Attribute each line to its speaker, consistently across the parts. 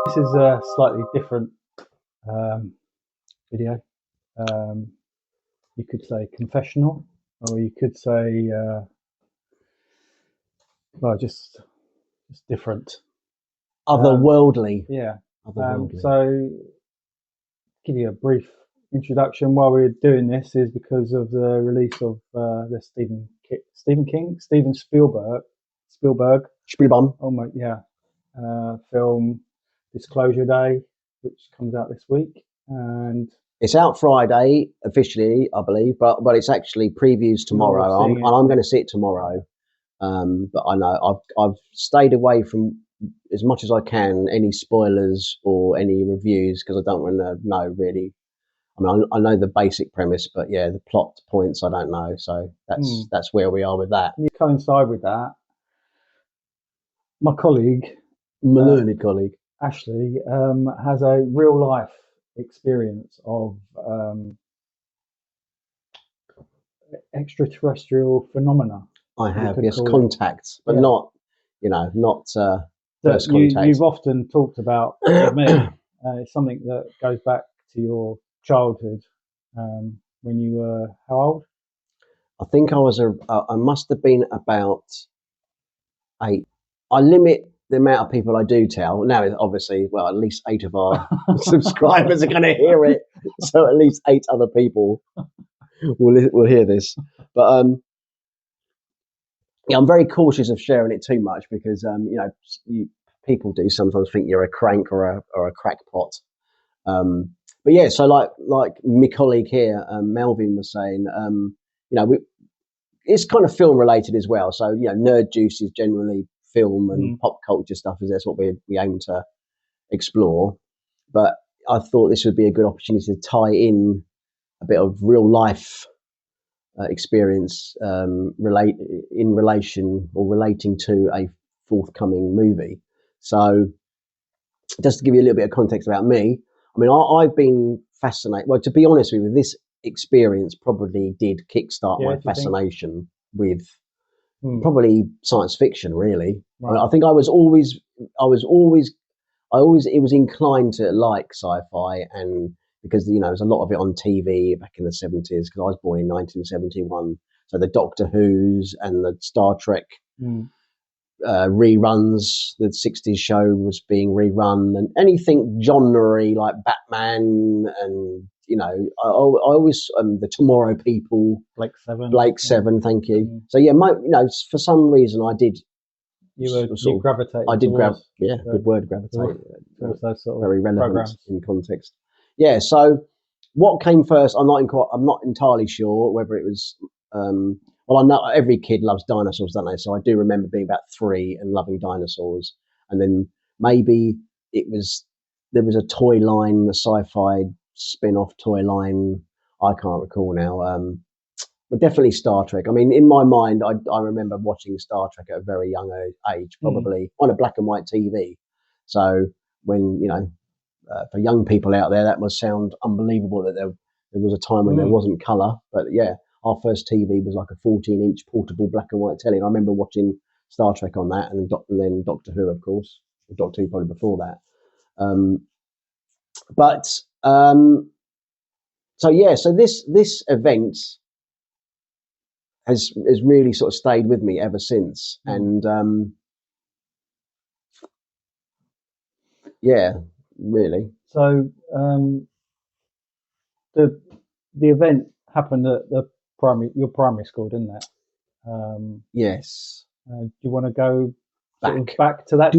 Speaker 1: This is a slightly different video. You could say confessional, or you could say, well, just different.
Speaker 2: Otherworldly.
Speaker 1: Yeah.
Speaker 2: Otherworldly.
Speaker 1: So, give you a brief introduction. Why we're doing this is because of the release of the Steven Spielberg.
Speaker 2: Spielberg.
Speaker 1: Oh my, yeah. Film Disclosure Day, which comes out this week, and
Speaker 2: it's out Friday officially, I believe, but it's actually previews tomorrow. I'm going to see it tomorrow. But I know I've stayed away from as much as I can any spoilers or any reviews because I don't want to know really. I mean, I know the basic premise, but yeah, the plot points I don't know. So that's where we are with that.
Speaker 1: You coincide with that. My colleague,
Speaker 2: learned colleague,
Speaker 1: Ashley, has a real life experience of extraterrestrial phenomena.
Speaker 2: I have, yes, contacts, but not first contact.
Speaker 1: You've often talked about with me. It's something that goes back to your childhood when you were how old?
Speaker 2: I think I must have been about 8. I limit the amount of people I do tell. Now, obviously, well, at least 8 of our subscribers are going to hear it, so at least 8 other people will hear this. But yeah, I'm very cautious of sharing it too much because people do sometimes think you're a crank or a crackpot. But yeah, so like my colleague here, Melvin was saying, it's kind of film related as well. So Nerd Juice is generally film and pop culture stuff, as that's what we aim to explore. But I thought this would be a good opportunity to tie in a bit of real life experience relating to a forthcoming movie. So just to give you a little bit of context about me, I mean, I've been fascinated. Well, to be honest with you, this experience probably did kickstart my fascination with probably science fiction. Really, right. I think it was inclined to like sci-fi, and because there's a lot of it on TV back in the 70s. Because I was born in 1971, so the Doctor Who's and the Star Trek. Reruns, the 60s show was being rerun, and anything genre like Batman and I always the Tomorrow People,
Speaker 1: Blake
Speaker 2: Seven, thank you. So yeah, for some reason I did.
Speaker 1: You gravitate.
Speaker 2: I did good word, gravitate.
Speaker 1: Those sort of
Speaker 2: very relevant
Speaker 1: programs.
Speaker 2: In context. Yeah. So what came first? I'm not entirely sure whether it was. Well, I know every kid loves dinosaurs, don't they? So I do remember being about 3 and loving dinosaurs. And then maybe there was a toy line, a sci-fi spin-off toy line. I can't recall now. But definitely Star Trek. I mean, in my mind, I remember watching Star Trek at a very young age, probably on a black and white TV. So when, for young people out there, that must sound unbelievable that there was a time when there wasn't colour. But yeah. Our first TV was like a 14-inch portable black and white telly. And I remember watching Star Trek on that, and then Doctor Who, of course. Doctor Who probably before that. So this event has really sort of stayed with me ever since. And yeah, really.
Speaker 1: So the event happened at your primary school, didn't it?
Speaker 2: Yes.
Speaker 1: Do you want to go back to that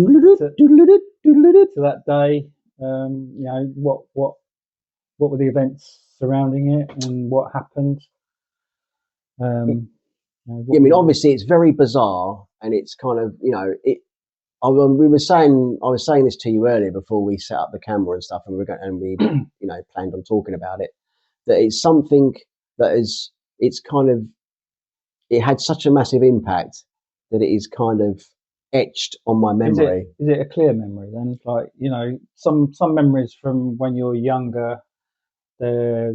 Speaker 1: day? What were the events surrounding it, and what happened?
Speaker 2: I mean, obviously, it's very bizarre, and it's kind of I was saying this to you earlier before we set up the camera and stuff, and we planned on talking about it. That it's something that it had such a massive impact that it is kind of etched on my memory.
Speaker 1: Is it a clear memory then? Like, some memories from when you're younger, they're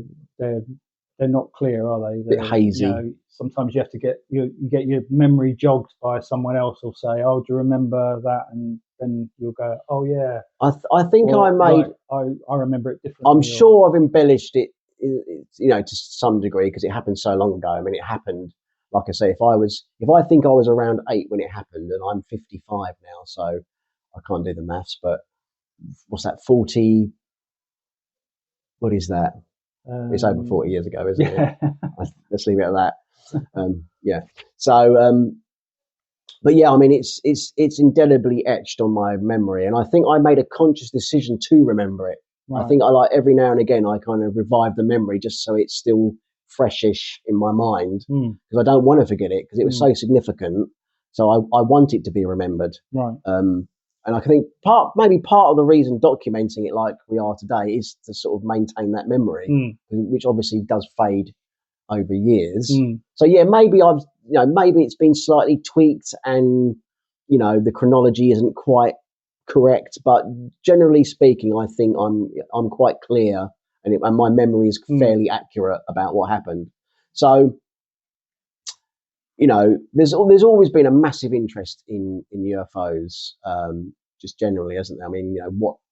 Speaker 1: they're not clear, are they?
Speaker 2: Bit hazy.
Speaker 1: Sometimes you have to get you get your memory jogged by someone else, or say, "Oh, do you remember that?" And then you'll go, "Oh yeah."
Speaker 2: I think
Speaker 1: or,
Speaker 2: I made.
Speaker 1: I remember it differently.
Speaker 2: I'm sure I've embellished it, to some degree because it happened so long ago. I mean, it happened. Like I say, if I think I was around 8 when it happened, and I'm 55 now, so I can't do the maths. But what's that? 40. What is that? It's over 40 years ago, isn't it? Let's leave it at that. Yeah. So, but yeah, I mean, it's indelibly etched on my memory, and I think I made a conscious decision to remember it. Right. I think I every now and again I kind of revive the memory just so it's still freshish in my mind because I don't want to forget it because it was so significant. So I want it to be remembered.
Speaker 1: Right.
Speaker 2: And I think maybe part of the reason documenting it like we are today is to sort of maintain that memory, which obviously does fade over years. So yeah, maybe maybe it's been slightly tweaked and, the chronology isn't quite correct, but generally speaking, I think I'm quite clear and my memory is fairly accurate about what happened. So, there's always been a massive interest in UFOs, just generally, hasn't there? I mean,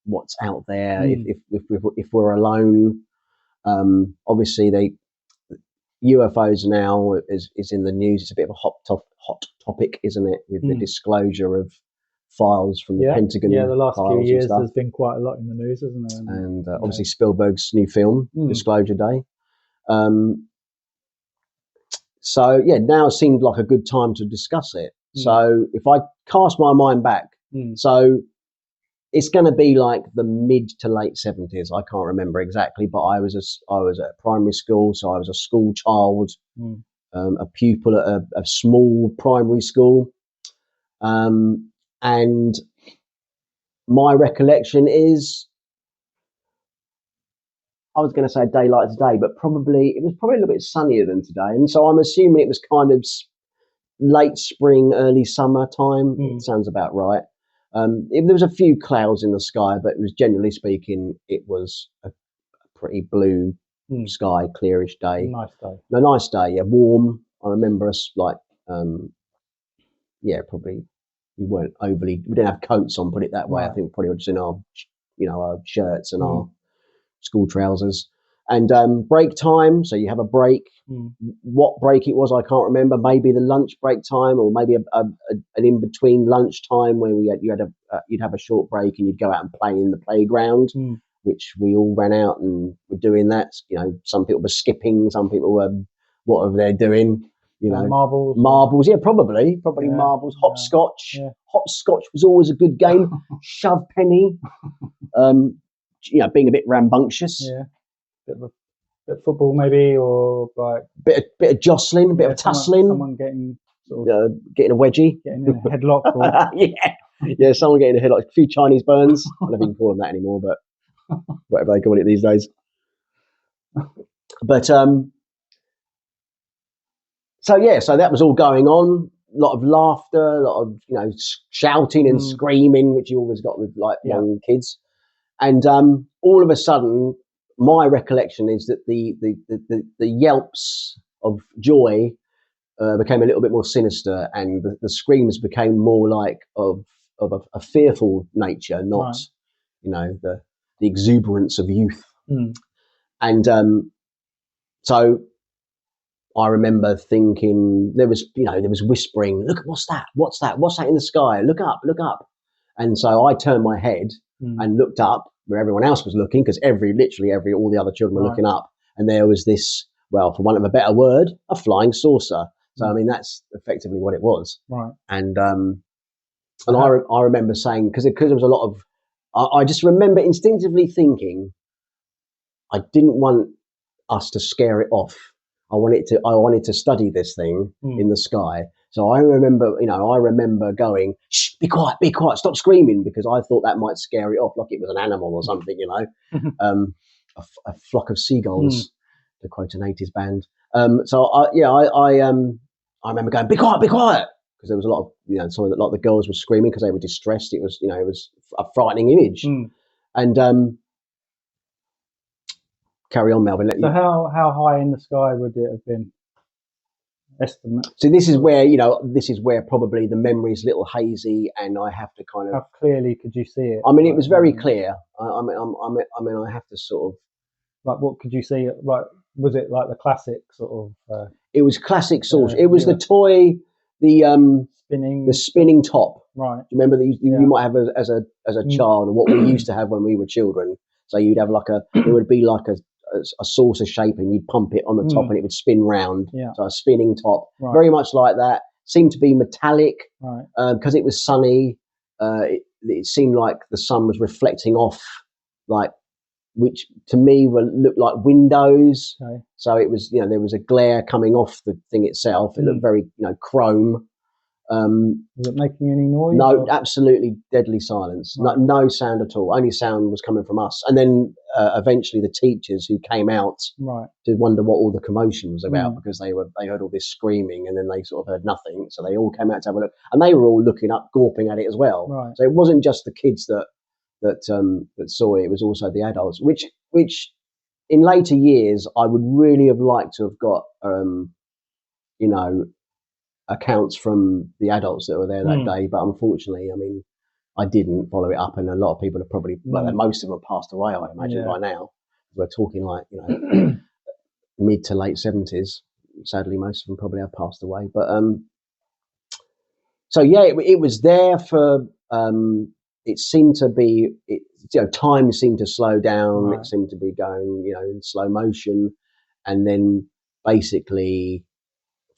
Speaker 2: what's out there if we're alone. Obviously, UFOs now is in the news. It's a bit of a hot topic, isn't it? With the disclosure of files from the Pentagon.
Speaker 1: Yeah, the last few years there's been quite a lot in the news, hasn't there?
Speaker 2: And obviously Spielberg's new film, Disclosure Day. So yeah, now seemed like a good time to discuss it. So if I cast my mind back, so it's going to be like the mid to late 70s. I can't remember exactly, but I was at primary school, so I was a school child, a pupil at a small primary school, and my recollection is, I was going to say a day like today, but it was probably a little bit sunnier than today, and so I'm assuming it was kind of late spring, early summer time. It sounds about right. There was a few clouds in the sky, but it was generally speaking, it was a pretty blue sky, clearish day.
Speaker 1: Nice day.
Speaker 2: Nice day. Yeah, warm. I remember us probably we didn't have coats on, put it that way. Right. I think probably just in our shirts and our school trousers. And break time, so you have a break. What break it was, I can't remember. Maybe the lunch break time, or maybe an in between lunch time where you'd have a short break and you'd go out and play in the playground, which we all ran out and were doing that. Some people were skipping, some people were whatever they're doing. Marbles. Yeah, probably marbles. Hopscotch. Yeah. Hopscotch was always a good game. Shove penny. Being a bit rambunctious.
Speaker 1: Yeah. Bit of football maybe, or like
Speaker 2: bit of jostling, a bit of tussling.
Speaker 1: Someone getting
Speaker 2: getting a wedgie,
Speaker 1: getting in a headlock.
Speaker 2: Or... someone getting a headlock. A few Chinese burns. I don't think you can call them that anymore, but whatever they call it these days. But so that was all going on. A lot of laughter, a lot of shouting and screaming, which you always got with young kids. And all of a sudden, my recollection is that the yelps of joy became a little bit more sinister, and the screams became more like of a fearful nature, not the exuberance of youth. And so I remember thinking there was whispering. Look, what's that? What's that? What's that in the sky? Look up! Look up! And so I turned my head and looked up where everyone else was looking, because all the other children were looking up, and there was this, well, for want of a better word, a flying saucer. So I mean, that's effectively what it was.
Speaker 1: Right.
Speaker 2: And I remember saying, because there was a lot of, I just remember instinctively thinking, I didn't want us to scare it off. I wanted to study this thing in the sky. So I remember going, shh, be quiet, stop screaming, because I thought that might scare it off, like it was an animal or something, a flock of seagulls, to quote an 80s band. So I remember going, be quiet, because there was a lot of, a lot of the girls were screaming because they were distressed. It was, it was a frightening image. And Carry on, Melvin.
Speaker 1: So how high in the sky would it have been? Estimate.
Speaker 2: So this is where probably the memory is a little hazy, and I have to kind of.
Speaker 1: How clearly could you see it?
Speaker 2: I mean, it was very clear. I mean, I have to sort of.
Speaker 1: Like, what could you see? Like, was it like the classic sort of?
Speaker 2: It was classic sort. It was the toy, the spinning top.
Speaker 1: Right.
Speaker 2: Do you remember that you might have as a child, and what we used to have when we were children? So you'd have it would be like a saucer shape, and you'd pump it on the top, and it would spin round.
Speaker 1: Yeah.
Speaker 2: So a spinning top, very much like that. Seemed to be metallic,
Speaker 1: right?
Speaker 2: Because it was sunny. It seemed like the sun was reflecting off, which to me looked like windows.
Speaker 1: Okay.
Speaker 2: So it was, there was a glare coming off the thing itself. It looked very, chrome.
Speaker 1: Was it making any noise?
Speaker 2: No, absolutely deadly silence. Right. No sound at all. Only sound was coming from us. And then eventually the teachers who came out to wonder what all the commotion was about, because they heard all this screaming, and then they sort of heard nothing. So they all came out to have a look, and they were all looking up, gawping at it as well.
Speaker 1: Right.
Speaker 2: So it wasn't just the kids that saw it. It was also the adults, which in later years I would really have liked to have got, accounts from the adults that were there that day, but unfortunately, I mean, I didn't follow it up, and a lot of people have probably, most of them have passed away, I imagine, by now. We're talking mid to late 70s. Sadly, most of them probably have passed away. But so yeah, it was there for. It seemed to be, time seemed to slow down. Right. It seemed to be going, in slow motion, and then basically,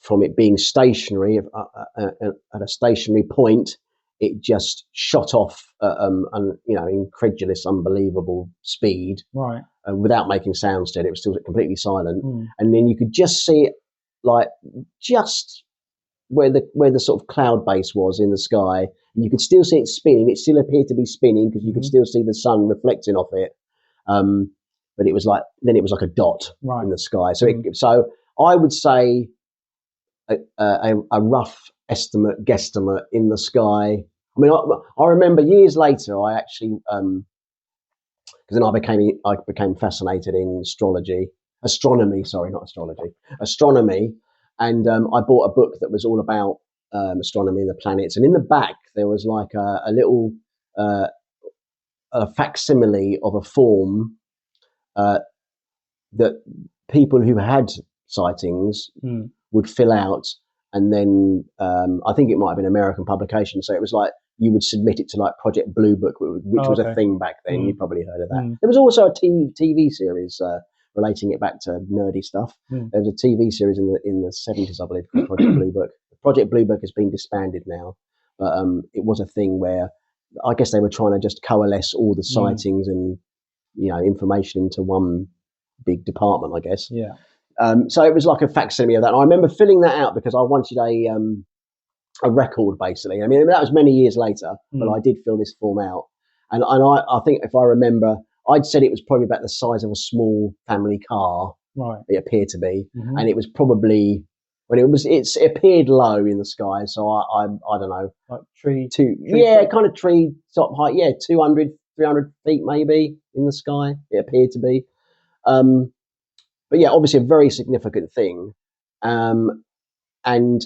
Speaker 2: from it being stationary at a stationary point, it just shot off at an incredulous, unbelievable speed,
Speaker 1: right?
Speaker 2: Without making sound. Still, it was still completely silent, and then you could just see it, like just where the sort of cloud base was in the sky. And you could still see it spinning. It still appeared to be spinning because you could still see the sun reflecting off it. But it was like a dot in the sky. So so I would say a rough guesstimate in the sky. I mean, I remember years later, I actually, because then I became fascinated in astronomy, and I bought a book that was all about astronomy and the planets. And in the back, there was like a little a facsimile of a form that people who had sightings would fill out, and then I think it might have been an American publication. So it was like you would submit it to like Project Blue Book, which was a thing back then. You'd probably heard of that. There was also a TV series relating it back to nerdy stuff. There was a TV series in the 70s, I believe, called Project Blue Book. Project Blue Book has been disbanded now, but it was a thing where I guess they were trying to just coalesce all the sightings and information into one big department, I guess.
Speaker 1: Yeah.
Speaker 2: So it was like a facsimile of that. And I remember filling that out because I wanted a record, basically. I mean, that was many years later, but I did fill this form out. And I think if I remember, I'd said it was probably about the size of a small family car.
Speaker 1: Right.
Speaker 2: It appeared to be. And it was probably, it appeared low in the sky. So I don't know.
Speaker 1: Like tree
Speaker 2: kind of tree top height. Yeah, 200, 300 feet maybe in the sky. It appeared to be. But yeah, obviously a very significant thing. And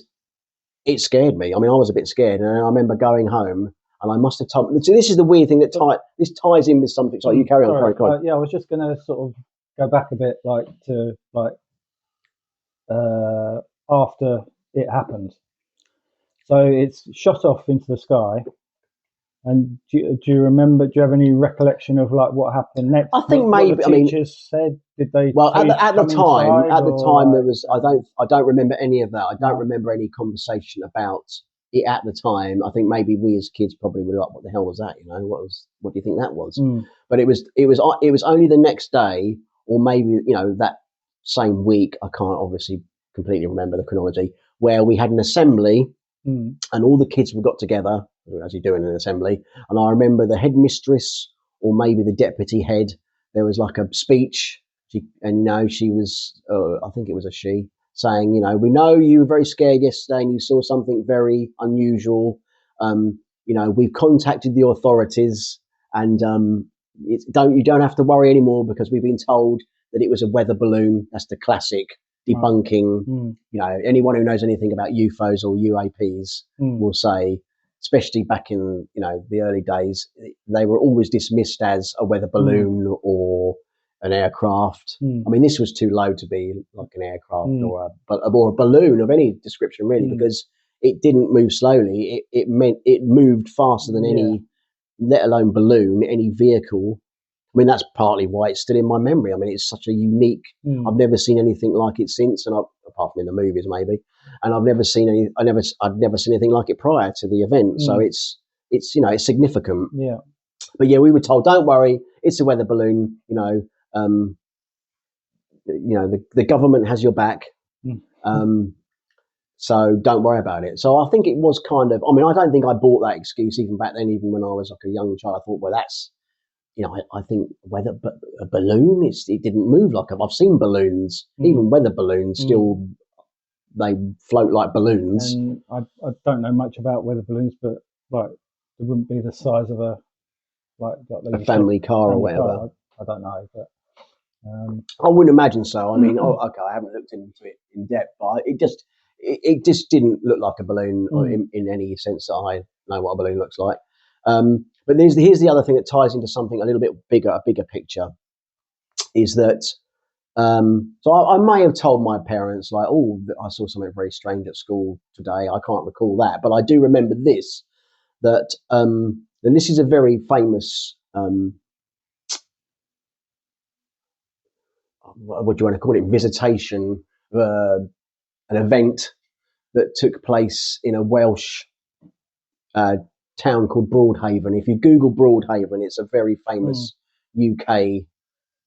Speaker 2: it scared me. I mean, I was a bit scared. And I remember going home and I must have told. So this is the weird thing that ties in with something. So you carry on. Sorry,
Speaker 1: yeah, I was just going to sort of go back a bit, after it happened. So it's shot off into the sky. And do you remember? Do you have any recollection of like what happened next?
Speaker 2: I think maybe.
Speaker 1: What the teachers said. Did they?
Speaker 2: Well, at the time, there was. I don't remember any of that. I don't remember any conversation about it at the time. I think maybe we as kids probably were like, "What the hell was that?" What do you think that was? But it was only the next day, or maybe that same week. I can't obviously completely remember the chronology, where we had an assembly, and all the kids got together, as you do in an assembly. And I remember the headmistress, or maybe the deputy head, there was like a speech. She was, I think it was a she, saying, we know you were very scared yesterday and you saw something very unusual. We've contacted the authorities, and you don't have to worry anymore because we've been told that it was a weather balloon. That's the classic debunking. You know, anyone who knows anything about UFOs or UAPs will say, especially back in, you know, the early days, they were always dismissed as a weather balloon or an aircraft. I mean, this was too low to be like an aircraft or a balloon of any description, really, because it didn't move slowly. It meant it moved faster than any, let alone balloon, any vehicle. I mean, that's partly why it's still in my memory. I mean, it's such a unique. I've never seen anything like it since, and apart from in the movies, maybe. And I've never seen any. I'd never seen anything like it prior to the event. So it's you know, it's significant.
Speaker 1: Yeah.
Speaker 2: But yeah, we were told, don't worry, it's a weather balloon. You know, the government has your back. So don't worry about it. So I think it was kind of. I mean, I don't think I bought that excuse even back then. Even when I was like a young child, I thought, well, that's. You know, I think a balloon, it didn't move like I've seen balloons, even weather balloons, still they float like balloons.
Speaker 1: And I don't know much about weather balloons, but like it wouldn't be the size of a
Speaker 2: a family car or whatever.
Speaker 1: I don't know, but
Speaker 2: I wouldn't imagine so. I mean, okay, I haven't looked into it in depth, but it just didn't look like a balloon in any sense that I know what a balloon looks like. But here's the other thing that ties into something a little bit bigger, a bigger picture, is that so I may have told my parents like, oh, I saw something very strange at school today. I can't recall that, but I do remember this, that and this is a very famous what do you want to call it, visitation, an event that took place in a Welsh town called Broadhaven. If you Google Broadhaven, it's a very famous UK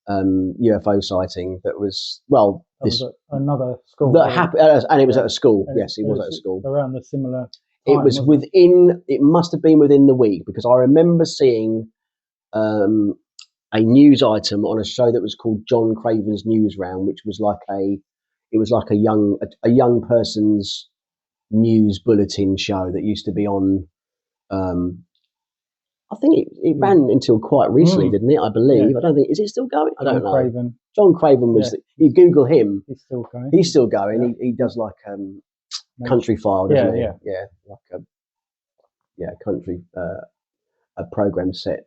Speaker 2: UFO sighting that was, well,
Speaker 1: this was another school
Speaker 2: that happened, and it was at a school. Yes, it was at a school
Speaker 1: around the similar time.
Speaker 2: It was within. It must have been within the week, because I remember seeing a news item on a show that was called John Craven's News Round, which was like a young person's news bulletin show that used to be on. I think it ran until quite recently, didn't it? I believe. Yeah. I don't think, is it still going? I don't know.
Speaker 1: Craven.
Speaker 2: John Craven was. Yeah. You Google him.
Speaker 1: He's still going.
Speaker 2: He's still going. Yeah. He does like Country File, doesn't he? Yeah, like a country a program set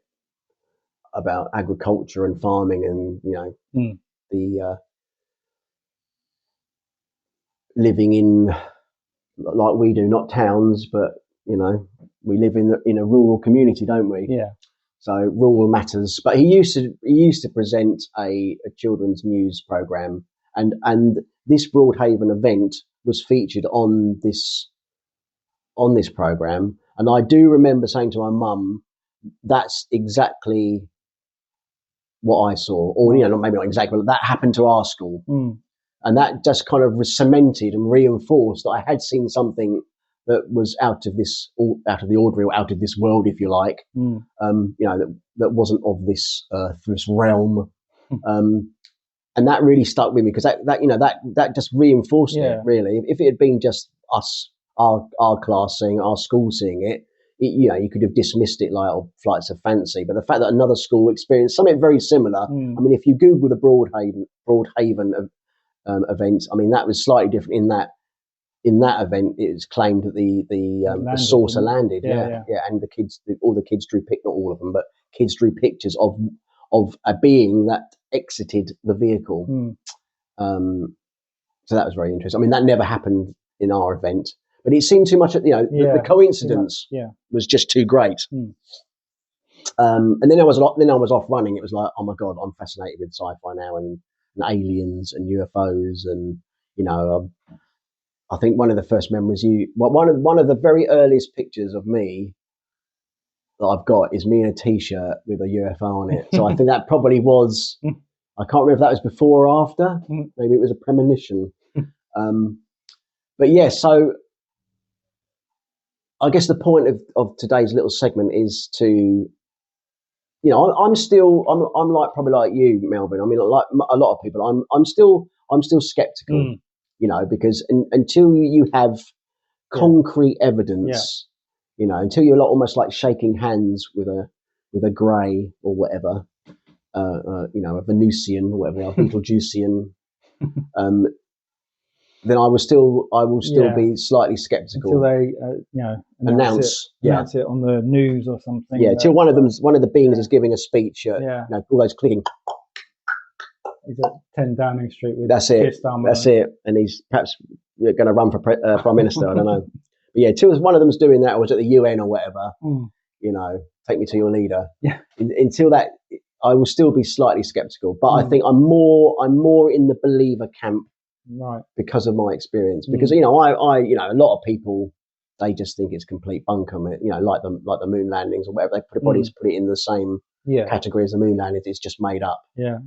Speaker 2: about agriculture and farming, and you know the living in, like we do, not towns, but you know, we live in a rural community, don't we?
Speaker 1: Yeah.
Speaker 2: So rural matters. But he used to present a children's news program, and this Broadhaven event was featured on this program. And I do remember saying to my mum, "That's exactly what I saw," or you know, maybe not exactly, but that happened to our school, and that just kind of cemented and reinforced that I had seen something that was out of the ordinary, or out of this world, if you like. You know, that wasn't of this earth, this realm, and that really stuck with me, because that just reinforced it. Really, if it had been just us, our class seeing, our school seeing it, you know, you could have dismissed it like flights of fancy. But the fact that another school experienced something very similar, I mean, if you Google the Broadhaven event, I mean, that was slightly different in that. In that event, it was claimed that the saucer landed, and all the kids drew not all of them, but kids drew pictures of a being that exited the vehicle. So that was very interesting. I mean, that never happened in our event, but it seemed too much. You know, the coincidence was just too great. And then I was off running. It was like, oh my god, I'm fascinated with sci-fi now, and aliens and UFOs, and you know. I think one of the first memories one of the very earliest pictures of me that I've got is me in a t-shirt with a UFO on it. So I think that probably was, I can't remember if that was before or after. Maybe it was a premonition. But yeah, so I guess the point of today's little segment is to, you know, I'm like probably like you, Melvin. I mean, like a lot of people, I'm still skeptical. You know, because until you have concrete evidence, you know, until you're almost like shaking hands with a grey or whatever, a Venusian or whatever they are, Beetlejuicean, then I will still be slightly
Speaker 1: until
Speaker 2: sceptical.
Speaker 1: they announce it on the news or something.
Speaker 2: Yeah, till one of the beings is giving a speech. All those clicking.
Speaker 1: He's at 10 Downing Street with
Speaker 2: That's it. That's it. And he's perhaps going to run for Prime Minister. I don't know. But yeah, till one of them's doing that, or was at the UN or whatever. Take me to your leader.
Speaker 1: Yeah.
Speaker 2: Until that, I will still be slightly sceptical. But I think I'm more in the believer camp,
Speaker 1: right? Because
Speaker 2: of my experience. Because I a lot of people, they just think it's complete bunk on it. Like the moon landings or whatever. They put put it in the same category as the moon landings. It's just made up.
Speaker 1: Yeah.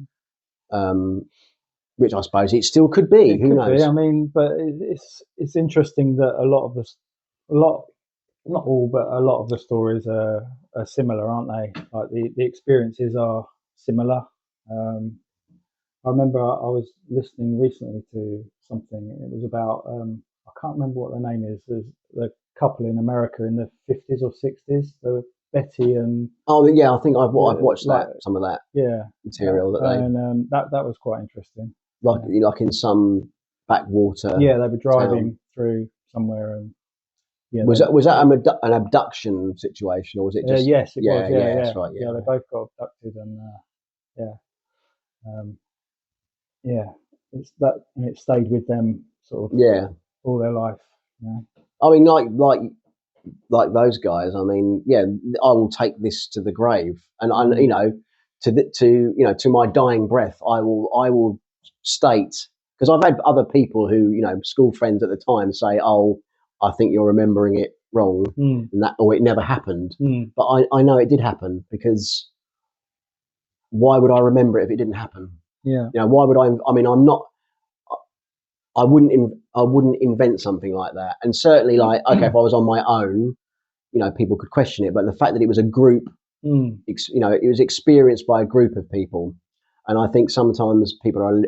Speaker 2: Which I suppose it still could be. Who knows?
Speaker 1: I mean, but it's interesting that a lot of not all, but a lot of the stories are similar, aren't they? Like the experiences are similar. I remember I was listening recently to something. It was about I can't remember what the name is. There's the couple in America in the 50s or 60s. They were Betty and
Speaker 2: I think I've watched some of that material
Speaker 1: and that was quite interesting.
Speaker 2: Like in some backwater.
Speaker 1: Yeah, they were driving through somewhere and. Yeah,
Speaker 2: was that an abduction situation, or was it just?
Speaker 1: Yes, it was. Yeah,
Speaker 2: that's right.
Speaker 1: Yeah, they both got abducted, and it's that, and it stayed with them sort of all their life.
Speaker 2: I mean, like those guys. I mean, I will take this to the grave, and to my dying breath, I will state, because I've had other people who school friends at the time say, "Oh, I think you're remembering it wrong," and or it never happened. But I know it did happen, because why would I remember it if it didn't happen?
Speaker 1: Yeah.
Speaker 2: Why would I? I mean, I'm not. I wouldn't invent something like that. And certainly, if I was on my own, people could question it. But the fact that it was a group, it was experienced by a group of people. And I think sometimes people are.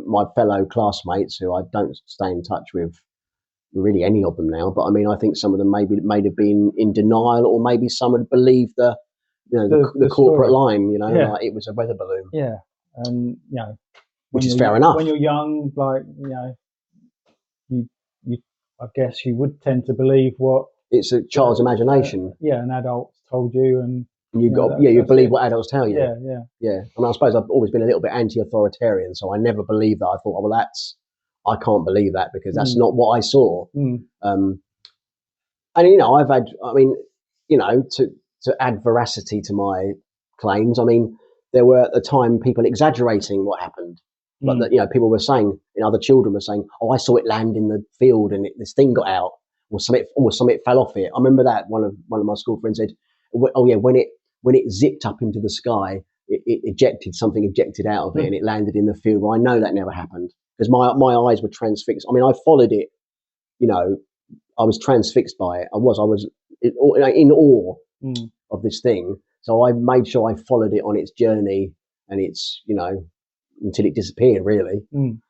Speaker 2: My fellow classmates who I don't stay in touch with. Really any of them now, but I mean, I think some of them may have been in denial, or maybe some had believed the corporate line, like it was a weather balloon.
Speaker 1: Yeah, and
Speaker 2: which is fair enough.
Speaker 1: When you're young, you I guess you would tend to believe what
Speaker 2: it's a child's imagination.
Speaker 1: An adult told you, and
Speaker 2: you believe what adults tell you.
Speaker 1: Yeah.
Speaker 2: I mean, I suppose I've always been a little bit anti-authoritarian, so I never believed that. I thought, I can't believe that, because that's not what I saw. And I've had, to add veracity to my claims, I mean, there were at the time people exaggerating what happened, but that people were saying, other children were saying, "Oh, I saw it land in the field and this thing got out, or something fell off it." I remember that one of my school friends said, "Oh yeah, when it zipped up into the sky, it ejected out of it, and it landed in the field." Well, I know that never happened, because my eyes were transfixed. I mean, I followed it, I was transfixed by it. I was in awe of this thing. So I made sure I followed it on its journey, and it's, until it disappeared, really. And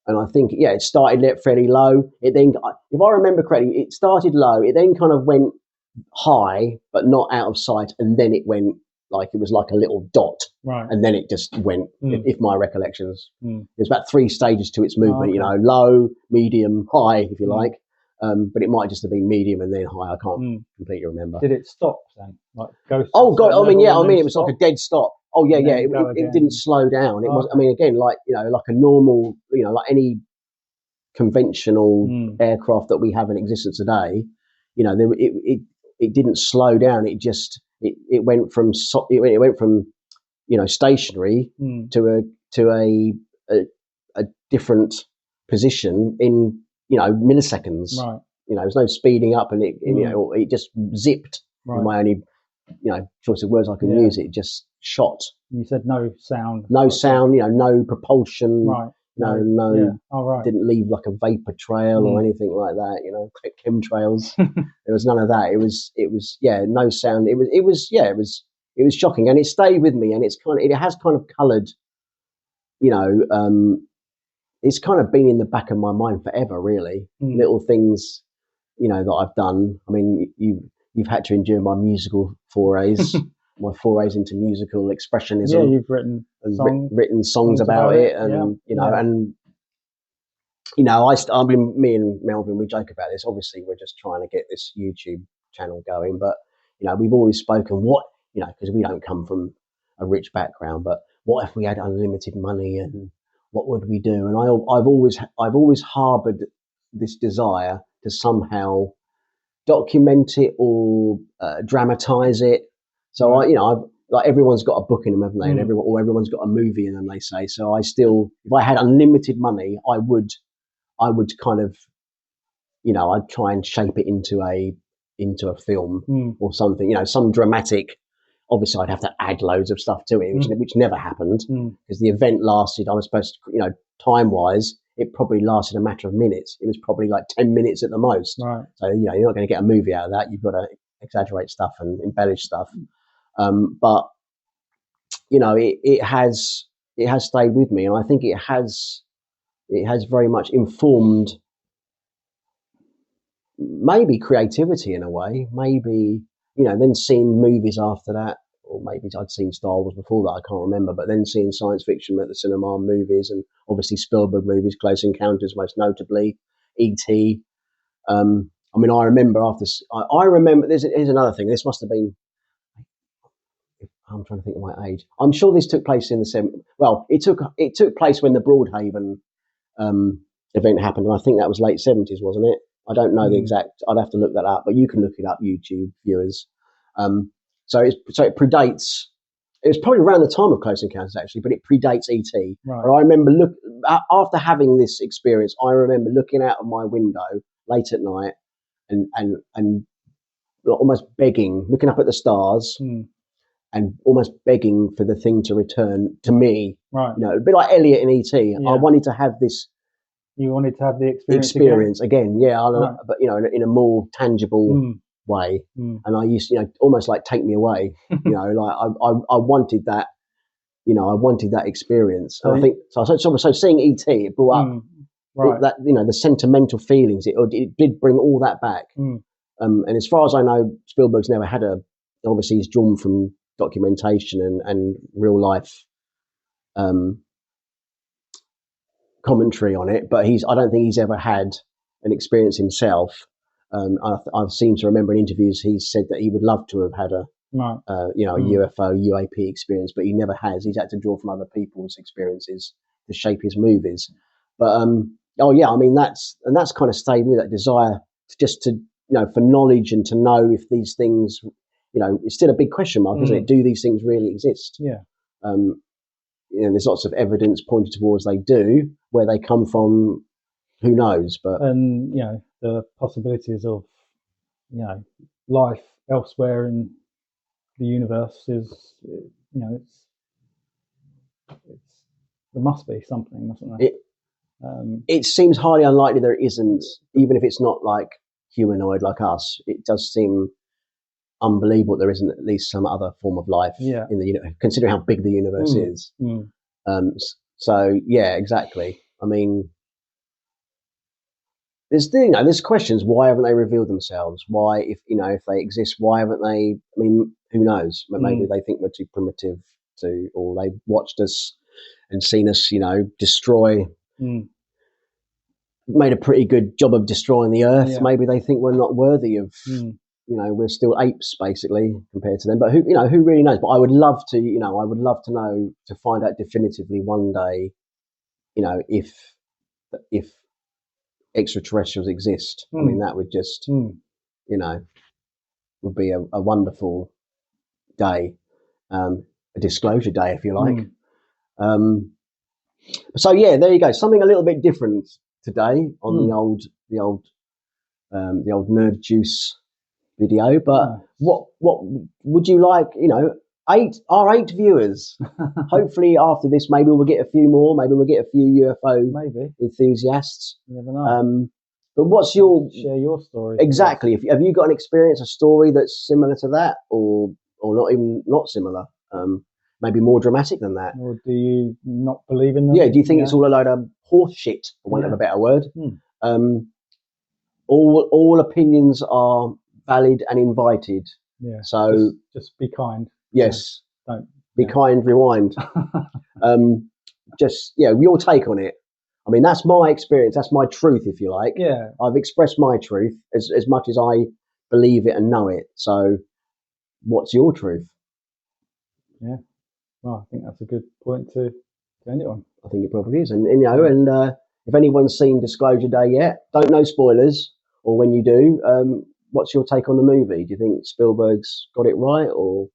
Speaker 2: I think, it started fairly low. It then, if I remember correctly, it started low. It then kind of went high, but not out of sight. And then it went it was like a little dot.
Speaker 1: Right.
Speaker 2: And then it just went, if my recollections. There's about 3 stages to its movement, low, medium, high, if you like. But it might just have been medium and then high. I can't completely remember.
Speaker 1: Did it stop then?
Speaker 2: Oh God! I mean, it was like a dead stop. Oh yeah, yeah. It didn't slow down. It was. I mean, again, like a normal, like any conventional aircraft that we have in existence today. It didn't slow down. It just it went from stationary to a different position in milliseconds.
Speaker 1: Right.
Speaker 2: There's no speeding up, and it just zipped. Right. My only choice of words I can use. It just shot.
Speaker 1: You said no sound.
Speaker 2: No sound. No propulsion.
Speaker 1: Right.
Speaker 2: No.
Speaker 1: Yeah. Oh, right.
Speaker 2: Didn't leave like a vapor trail or anything like that. Chemtrails. There was none of that. It was no sound. It was shocking, and it stayed with me, and it has kind of coloured. It's kind of been in the back of my mind forever, really. Little things, that I've done. I mean, you've had to endure my musical forays. my forays into musical expressionism.
Speaker 1: Yeah, you've written
Speaker 2: written songs about it, and and I mean, me and Melvin, we joke about this. Obviously, we're just trying to get this YouTube channel going, but we've always spoken because we don't come from a rich background, but what if we had unlimited money, and what would we do? And I've always harboured this desire to somehow document it or dramatise it. So like everyone's got a book in them, haven't they? And everyone's got a movie in them, they say. So if I had unlimited money, I would kind of, I'd try and shape it into a film or something, some dramatic. Obviously, I'd have to add loads of stuff to it, which never happened because the event lasted. I was supposed to, time-wise, it probably lasted a matter of minutes. It was probably like 10 minutes at the most.
Speaker 1: Right.
Speaker 2: So you're not going to get a movie out of that. You've got to exaggerate stuff and embellish stuff. But it has stayed with me, and I think it has very much informed maybe creativity in a way. Maybe then seeing movies after that, or maybe I'd seen Star Wars before that, I can't remember, but then seeing science fiction at the cinema, movies, and obviously Spielberg movies, Close Encounters most notably, E.T. I mean, I remember I remember, here's another thing, this must have been, I'm trying to think of my age. I'm sure this took place in the 70s. Well, it took place when the Broadhaven event happened, and I think that was late 70s, wasn't it? I don't know the exact. I'd have to look that up, but you can look it up, YouTube viewers. So it predates. It was probably around the time of Close Encounters, actually, but it predates E.T.
Speaker 1: Right.
Speaker 2: But I remember after having this experience, I remember looking out of my window late at night and almost begging, looking up at the stars, and almost begging for the thing to return to me.
Speaker 1: Right.
Speaker 2: A bit like Elliot in E.T.
Speaker 1: Yeah.
Speaker 2: I wanted to have this.
Speaker 1: You wanted to have the experience
Speaker 2: again, yeah,
Speaker 1: right.
Speaker 2: But in a more tangible way. And I used, almost like take me away. Like I wanted that. I wanted that experience. And I think so. Seeing E.T. it brought up that the sentimental feelings. It did bring all that back. And as far as I know, Spielberg's never had obviously he's drawn from documentation and real life commentary on it, but I don't think he's ever had an experience himself. I've seemed to remember in interviews he's said that he would love to have had a UFO UAP experience, but he never has. He's had to draw from other people's experiences to shape his movies. But I mean that's kind of stayed with that desire to for knowledge and to know if these things, it's still a big question mark, isn't it? Do these things really exist?
Speaker 1: Yeah.
Speaker 2: There's lots of evidence pointed towards they do. Where they come from, who knows? But
Speaker 1: the possibilities of life elsewhere in the universe is there must be something, mustn't there?
Speaker 2: It seems highly unlikely there isn't, even if it's not like humanoid like us. It does seem unbelievable there isn't at least some other form of life in the universe, considering how big the universe is. So yeah, exactly. I mean, there's questions. Why haven't they revealed themselves? Why, if they exist, why haven't they? I mean, who knows? Maybe they think we're too primitive or they watched us and seen us, destroy. Made a pretty good job of destroying the Earth. Yeah. Maybe they think we're not worthy of. We're still apes basically compared to them. But who really knows? But I would love to, know, to find out definitively one day, if extraterrestrials exist. I mean, that would just, would be a wonderful day, a disclosure day, if you like. So yeah, there you go. Something a little bit different today on the old Nerd Juice video, but what would you like? Our 8 viewers. Hopefully, after this, maybe we'll get a few more. Maybe we'll get a few UFO enthusiasts.
Speaker 1: You never know.
Speaker 2: But what's
Speaker 1: share your story?
Speaker 2: Exactly. Have you got an experience, a story that's similar to that, or not similar? Maybe more dramatic than that.
Speaker 1: Or do you not believe in them?
Speaker 2: Yeah. Do you think it's all a load of horse shit, for want of a better word? All opinions are valid and invited.
Speaker 1: Yeah.
Speaker 2: So
Speaker 1: just be kind.
Speaker 2: Yes.
Speaker 1: Don't
Speaker 2: Be kind, rewind. Just, your take on it. I mean, that's my experience. That's my truth, if you like.
Speaker 1: Yeah.
Speaker 2: I've expressed my truth as much as I believe it and know it. So what's your truth?
Speaker 1: Yeah. Well, I think that's a good point to end it on.
Speaker 2: I think it probably is. And if anyone's seen Disclosure Day yet, don't know spoilers, or when you do, what's your take on the movie? Do you think Spielberg's got it right, or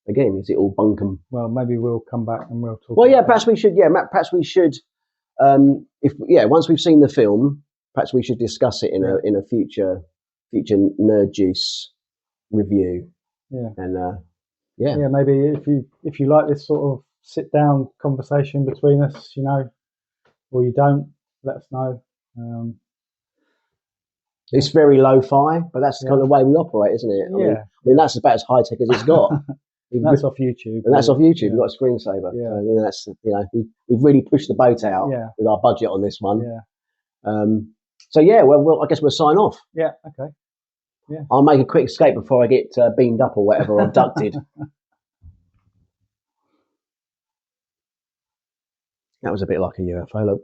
Speaker 2: again, is it all bunkum?
Speaker 1: Well, maybe we'll come back and we'll talk.
Speaker 2: Well, yeah, perhaps we should. Yeah, perhaps we should. Once we've seen the film, perhaps we should discuss it in a future Nerd Juice review.
Speaker 1: Yeah.
Speaker 2: And
Speaker 1: maybe if you like this sort of sit down conversation between us, or you don't, let us know.
Speaker 2: It's very lo-fi, but that's the kind of way we operate, isn't it? I mean, that's about as high tech as it's got.
Speaker 1: That's off YouTube.
Speaker 2: And that's off YouTube. We've got a screensaver.
Speaker 1: Yeah.
Speaker 2: So, I mean, that's we've really pushed the boat out with our budget on this one.
Speaker 1: Yeah.
Speaker 2: Well, I guess we'll sign off.
Speaker 1: Yeah. Okay. Yeah.
Speaker 2: I'll make a quick escape before I get beamed up or whatever, or abducted. That was a bit like a UFO. Like,